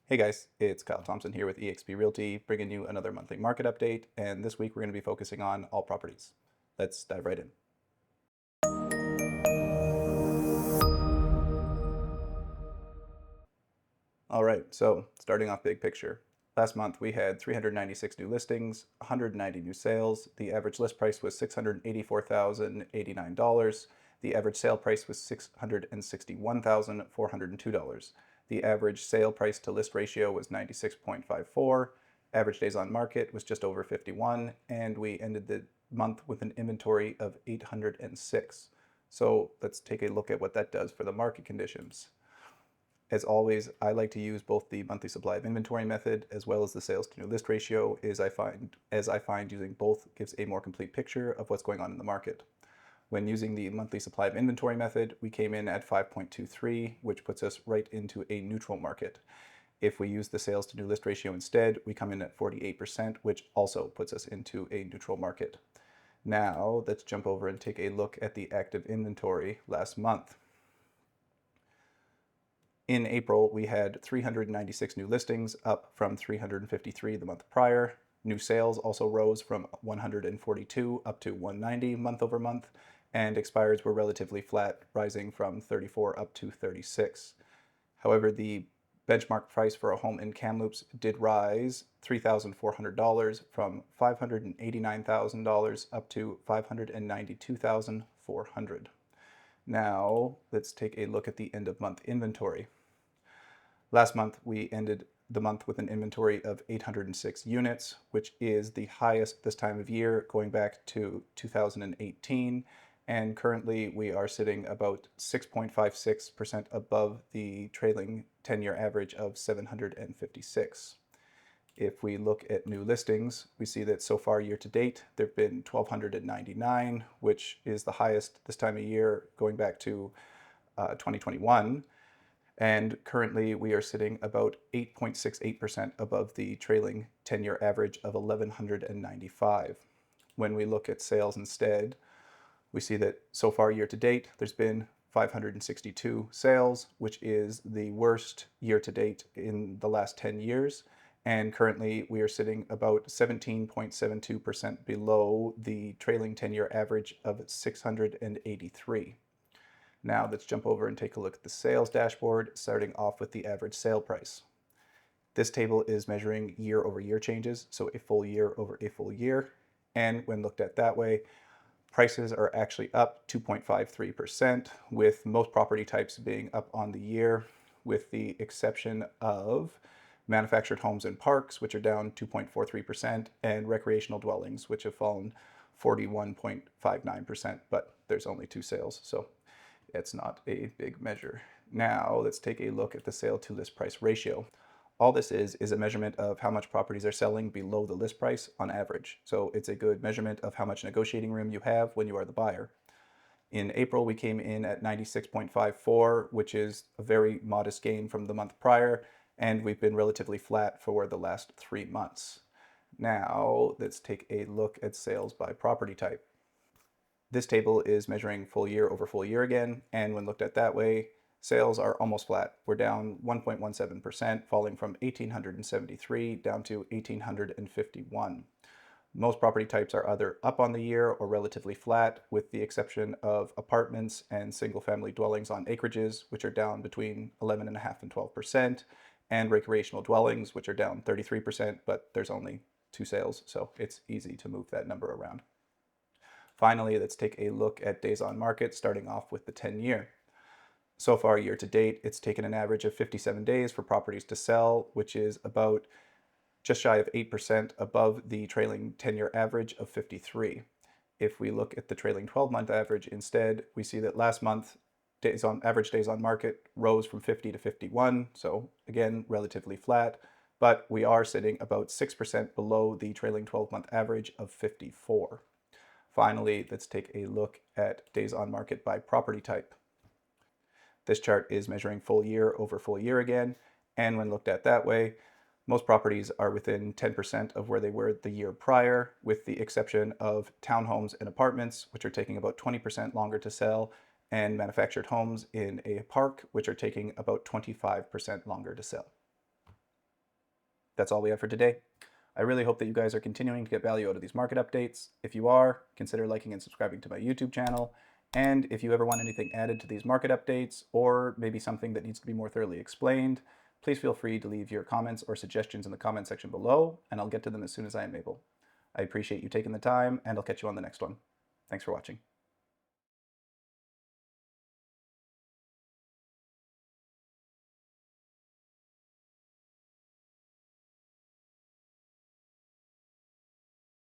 Hey guys, it's Kyle Thompson here with eXp Realty, bringing you another monthly market update. And this week we're going to be focusing on all properties. Let's dive right in. All right, so starting off big picture. Last month we had 396 new listings, 190 new sales. The average list price was $684,089. The average sale price was $661,402. The average sale price to list ratio was 96.54. Average days on market was just over 51, and we ended the month with an inventory of 806. So let's take a look at what that does for the market conditions. As always, I like to use both the monthly supply of inventory method as well as the sales to new list ratio, as I find using both gives a more complete picture of what's going on in the market. When using the monthly supply of inventory method, we came in at 5.23, which puts us right into a neutral market. If we use the sales to new list ratio instead, we come in at 48%, which also puts us into a neutral market. Now, let's jump over and take a look at the active inventory last month. In April, we had 396 new listings, up from 353 the month prior. New sales also rose from 142 up to 190 month over month, and expireds were relatively flat, rising from 34 up to 36. However, the benchmark price for a home in Kamloops did rise $3,400 from $589,000 up to $592,400. Now, let's take a look at the end of month inventory. Last month, we ended the month with an inventory of 806 units, which is the highest this time of year going back to 2018. And currently, we are sitting about 6.56% above the trailing 10-year average of 756. If we look at new listings, we see that so far year to date, there have been 1,299, which is the highest this time of year going back to 2021. And currently we are sitting about 8.68% above the trailing 10-year average of 1,195. When we look at sales instead, we see that so far year to date, there's been 562 sales, which is the worst year to date in the last 10 years. And currently we are sitting about 17.72% below the trailing 10-year average of 683. Now let's jump over and take a look at the sales dashboard, starting off with the average sale price. This table is measuring year-over-year changes, so a full year over a full year. And when looked at that way, prices are actually up 2.53%, with most property types being up on the year, with the exception of manufactured homes and parks, which are down 2.43%, and recreational dwellings, which have fallen 41.59%, but there's only 2 sales, so it's not a big measure. Now let's take a look at the sale to list price ratio. All this is a measurement of how much properties are selling below the list price on average. So it's a good measurement of how much negotiating room you have when you are the buyer. In April, we came in at 96.54, which is a very modest gain from the month prior, and we've been relatively flat for the last 3 months. Now let's take a look at sales by property type. This table is measuring full year over full year again, and when looked at that way, sales are almost flat. We're down 1.17%, falling from 1,873 down to 1,851. Most property types are either up on the year or relatively flat, with the exception of apartments and single-family dwellings on acreages, which are down between 11.5% and 12%, and recreational dwellings, which are down 33%, but there's only 2 sales, so it's easy to move that number around. Finally, let's take a look at days on market, starting off with the 10-year. So far, year to date, it's taken an average of 57 days for properties to sell, which is about just shy of 8% above the trailing 10-year average of 53. If we look at the trailing 12-month average instead, we see that last month, average days on market rose from 50 to 51, so again, relatively flat, but we are sitting about 6% below the trailing 12-month average of 54. Finally, let's take a look at days on market by property type. This chart is measuring full year over full year again, and when looked at that way, most properties are within 10% of where they were the year prior, with the exception of townhomes and apartments, which are taking about 20% longer to sell, and manufactured homes in a park, which are taking about 25% longer to sell. that's all we have for today. I really hope that you guys are continuing to get value out of these market updates. If you are, consider liking and subscribing to my YouTube channel. And if you ever want anything added to these market updates, or maybe something that needs to be more thoroughly explained, please feel free to leave your comments or suggestions in the comment section below, and I'll get to them as soon as I am able. I appreciate you taking the time, and I'll catch you on the next one. Thanks for watching.